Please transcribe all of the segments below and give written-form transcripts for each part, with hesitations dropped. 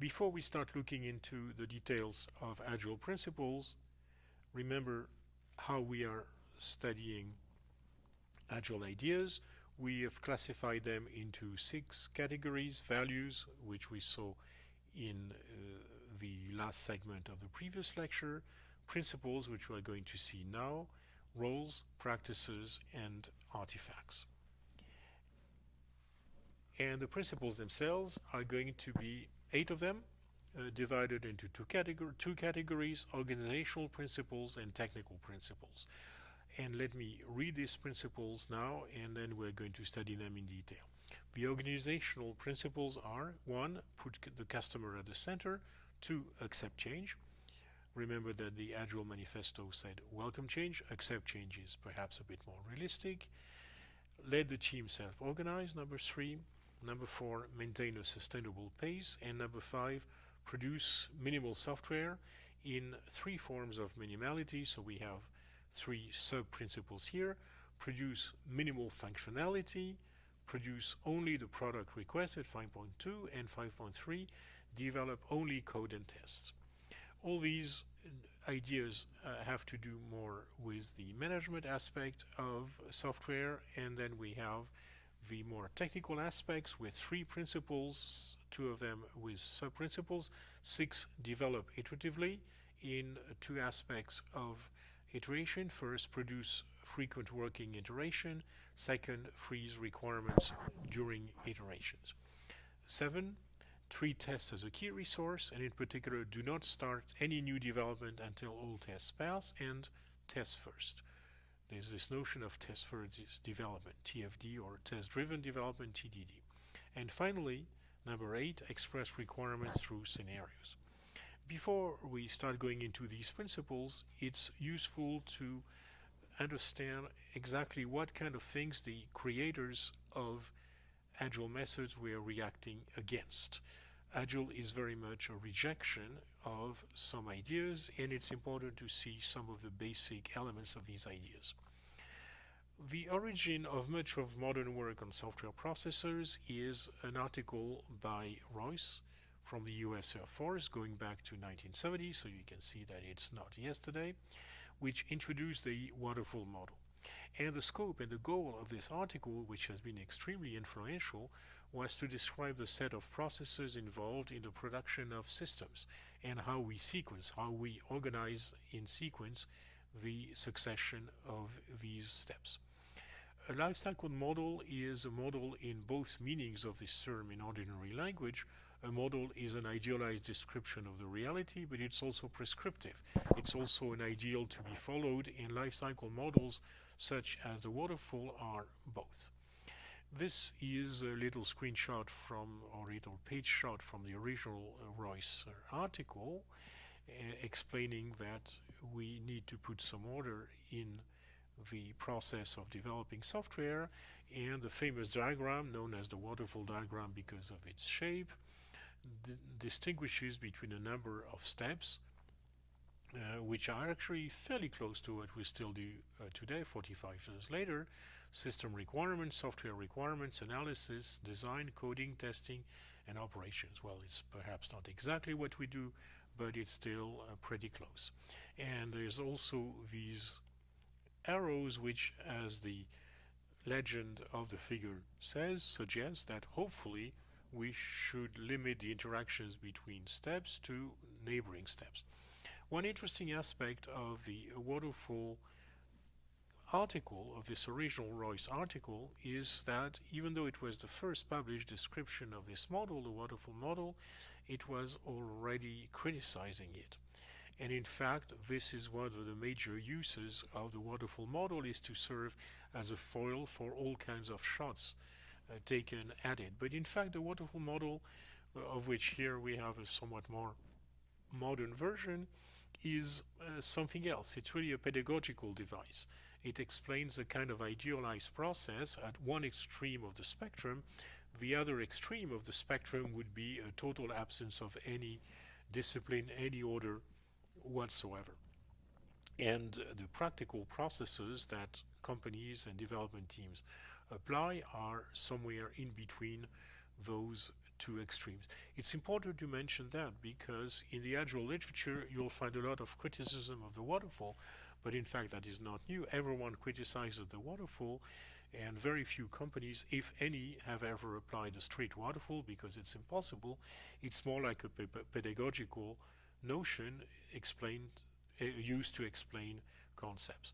Before we start looking into the details of Agile principles, remember how we are studying Agile ideas. We have classified them into 6 categories: values, which we saw in the last segment of the previous lecture; principles, which we are going to see now; roles, practices, and artifacts. And the principles themselves are going to be 8 of them, divided into two categories: organizational principles and technical principles. And let me read these principles now, and then we're going to study them in detail. The organizational principles are: 1. Put the customer at the center; 2. Accept change. Remember that the Agile Manifesto said welcome change. Accept change is perhaps a bit more realistic. Let the team self-organize, number 3. Number 4, maintain a sustainable pace. And number 5, produce minimal software in 3 forms of minimality. So we have 3 sub-principles here: produce minimal functionality, produce only the product requested, 5.2, and 5.3, develop only code and tests. All these ideas have to do more with the management aspect of software, and then we have the more technical aspects with 3 principles, 2 of them with sub-principles. 6, develop iteratively in 2 aspects of iteration. First, produce frequent working iteration. Second, freeze requirements during iterations. 7, treat tests as a key resource, and in particular, do not start any new development until all tests pass, and test first. There's this notion of test first development, TFD, or test-driven development, TDD. And finally, number 8, express requirements through scenarios. Before we start going into these principles, it's useful to understand exactly what kind of things the creators of Agile methods were reacting against. Agile is very much a rejection of some ideas, and it's important to see some of the basic elements of these ideas. The origin of much of modern work on software processors is an article by Royce from the US Air Force going back to 1970, so you can see that it's not yesterday, which introduced the waterfall model. And the scope and the goal of this article, which has been extremely influential, was to describe the set of processes involved in the production of systems and how we sequence, how we organize in sequence the succession of these steps. A lifecycle model is a model in both meanings of this term in ordinary language. A model is an idealized description of the reality, but it's also prescriptive. It's also an ideal to be followed, and lifecycle models such as the waterfall are both. This is a little screenshot from, or a little page shot from the original Royce article, explaining that we need to put some order in the process of developing software, and the famous diagram known as the waterfall diagram because of its shape distinguishes between a number of steps which are actually fairly close to what we still do today, 45 years later: system requirements, software requirements, analysis, design, coding, testing, and operations. Well, it's perhaps not exactly what we do, but it's still pretty close. And there's also these arrows which, as the legend of the figure says, suggests that hopefully we should limit the interactions between steps to neighboring steps. One interesting aspect of the waterfall article, of this original Royce article, is that even though it was the first published description of this model, the waterfall model, it was already criticizing it. And in fact, this is one of the major uses of the waterfall model, is to serve as a foil for all kinds of shots taken at it. But in fact, the waterfall model, of which here we have a somewhat more modern version, is something else. It's really a pedagogical device. It explains a kind of idealized process at one extreme of the spectrum. The other extreme of the spectrum would be a total absence of any discipline, any order whatsoever. And the practical processes that companies and development teams apply are somewhere in between those two extremes. It's important to mention that because in the Agile literature you'll find a lot of criticism of the waterfall, but in fact that is not new. Everyone criticizes the waterfall, and very few companies, if any, have ever applied a straight waterfall because it's impossible. It's more like a pedagogical notion used to explain concepts.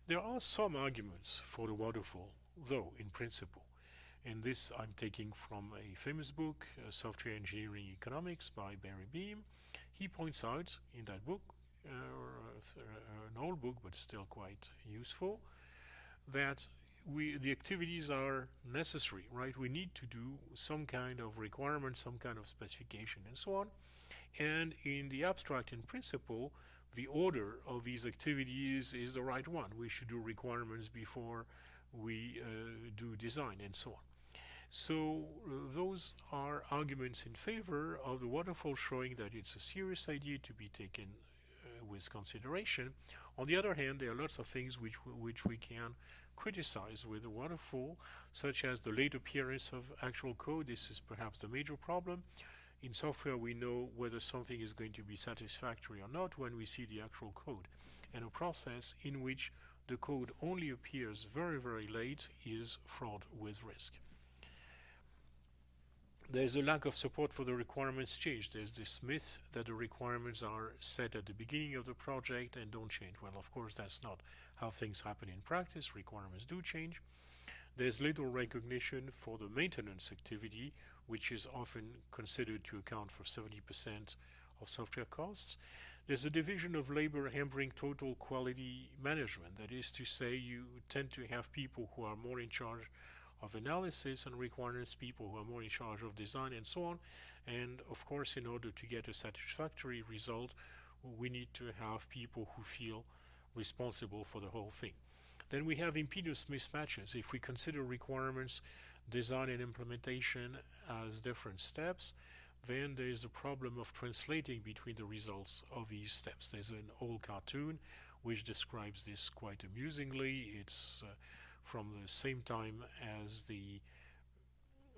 There are some arguments for the waterfall, though, in principle. And this I'm taking from a famous book, Software Engineering Economics by Barry Beam. He points out in that book, an old book but still quite useful, that the activities are necessary, right? We need to do some kind of requirement, some kind of specification, and so on. And in the abstract in principle, the order of these activities is the right one. We should do requirements before we do design, and so on. So those are arguments in favor of the waterfall, showing that it's a serious idea to be taken with consideration. On the other hand, there are lots of things which we can criticize with the waterfall, such as the late appearance of actual code. This is perhaps the major problem. In software, we know whether something is going to be satisfactory or not when we see the actual code. And a process in which the code only appears very, very late is fraught with risk. There's a lack of support for the requirements change. There's this myth that the requirements are set at the beginning of the project and don't change. Well, of course, that's not how things happen in practice. Requirements do change. There's little recognition for the maintenance activity, which is often considered to account for 70% of software costs. There's a division of labor hampering total quality management. That is to say, you tend to have people who are more in charge of analysis and requirements, people who are more in charge of design, and so on. And of course, in order to get a satisfactory result, we need to have people who feel responsible for the whole thing. Then we have impedance mismatches. If we consider requirements, design, and implementation as different steps, then there is a problem of translating between the results of these steps. There's an old cartoon which describes this quite amusingly. It's from the same time as the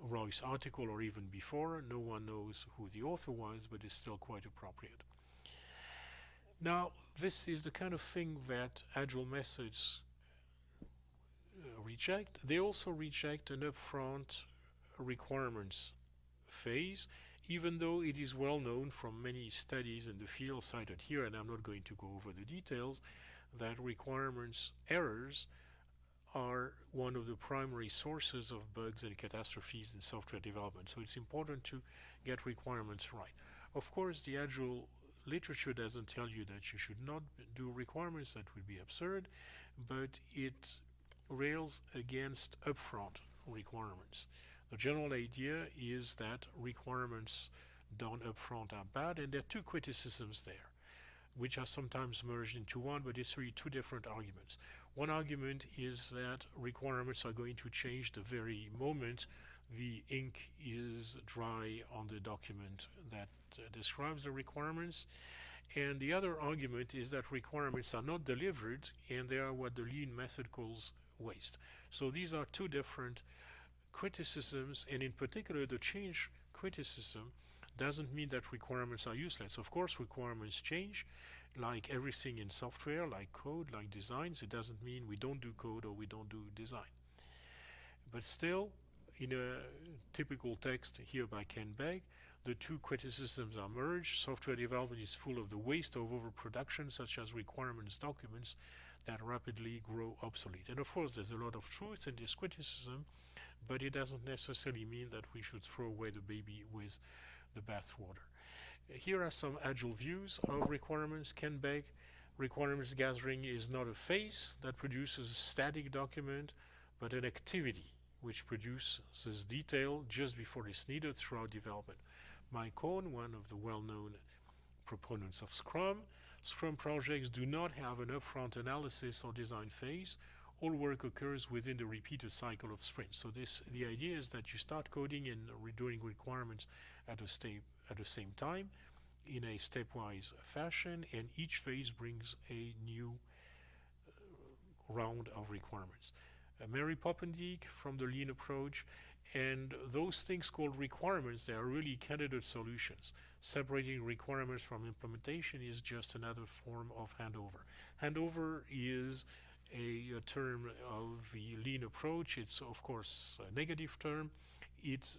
Royce article, or even before. No one knows who the author was, but it's still quite appropriate. Now, this is the kind of thing that Agile methods reject. They also reject an upfront requirements phase, even though it is well known from many studies in the field cited here, and I'm not going to go over the details, that requirements errors are one of the primary sources of bugs and catastrophes in software development. So it's important to get requirements right. Of course, the Agile literature doesn't tell you that you should not do requirements. That would be absurd, but it rails against upfront requirements. The general idea is that requirements done upfront are bad, and there are two criticisms there, which are sometimes merged into one, but it's really two different arguments. One argument is that requirements are going to change the very moment the ink is dry on the document that describes the requirements. And the other argument is that requirements are not delivered, and they are what the lean method calls waste. So these are two different criticisms, and in particular the change criticism doesn't mean that requirements are useless. Of course, requirements change, like everything in software, like code, like designs. It doesn't mean we don't do code or we don't do design. But still, in a typical text here by Ken Begg, the two criticisms are merged. Software development is full of the waste of overproduction, such as requirements documents that rapidly grow obsolete. And of course, there's a lot of truth in this criticism, but it doesn't necessarily mean that we should throw away the baby with the bathwater. Here are some Agile views of requirements. Ken Begg: requirements gathering is not a phase that produces a static document, but an activity which produces detail just before it's needed throughout development. Mike Cohn, one of the well-known proponents of Scrum: Scrum projects do not have an upfront analysis or design phase. All work occurs within the repeated cycle of sprints. So the idea is that you start coding and doing requirements at the same time in a stepwise fashion, and each phase brings a new round of requirements. Mary Poppendiek from the Lean approach And those things called requirements, they are really candidate solutions. Separating requirements from implementation is just another form of handover. Handover is a term of the lean approach. It's, of course, a negative term. It's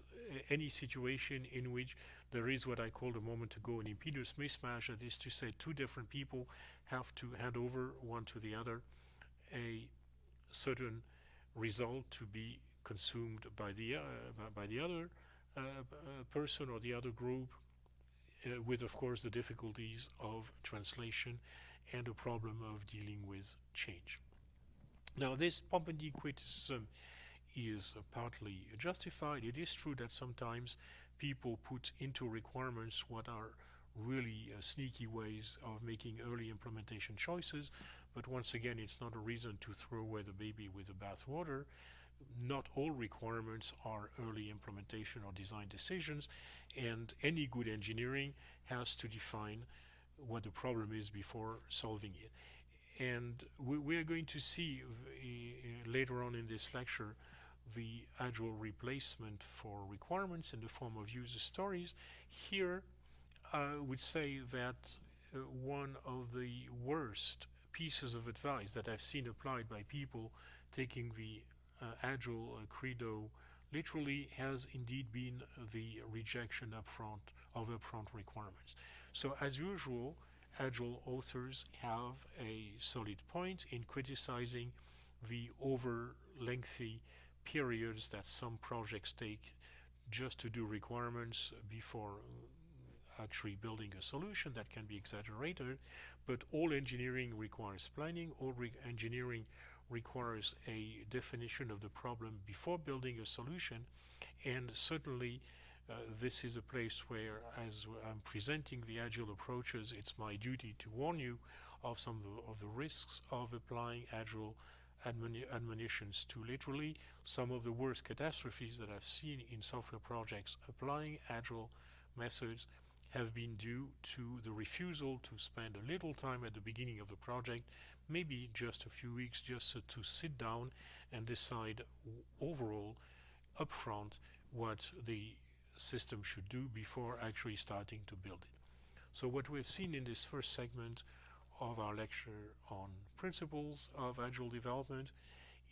any situation in which there is what I called a moment ago an impedance mismatch. That is to say, two different people have to hand over one to the other a certain result to be consumed by the other person or the other group, with of course the difficulties of translation and the problem of dealing with change. Now, this Pompandy criticism is partly justified. It is true that sometimes people put into requirements what are really sneaky ways of making early implementation choices, but once again, it's not a reason to throw away the baby with the bathwater. Not all requirements are early implementation or design decisions, and any good engineering has to define what the problem is before solving it. And we are going to see later on in this lecture the agile replacement for requirements in the form of user stories. Here, I would say that one of the worst pieces of advice that I've seen applied by people taking the agile credo literally has indeed been the rejection of upfront requirements. So as usual, agile authors have a solid point in criticizing the over lengthy periods that some projects take just to do requirements before actually building a solution. That can be exaggerated, but all engineering requires planning. All engineering requires a definition of the problem before building a solution, and certainly this is a place where, as I'm presenting the agile approaches, it's my duty to warn you of some of the risks of applying agile admonitions too literally. Some of the worst catastrophes that I've seen in software projects applying agile methods have been due to the refusal to spend a little time at the beginning of the project, maybe just a few weeks, just to sit down and decide overall upfront what the system should do before actually starting to build it. So what we've seen in this first segment of our lecture on principles of agile development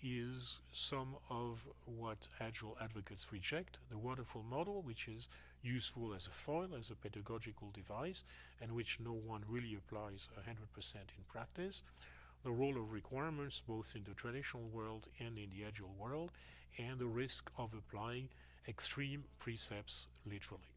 is some of what agile advocates reject: the waterfall model, which is useful as a foil, as a pedagogical device, and which no one really applies 100% in practice; the role of requirements both in the traditional world and in the agile world; and the risk of applying extreme precepts literally.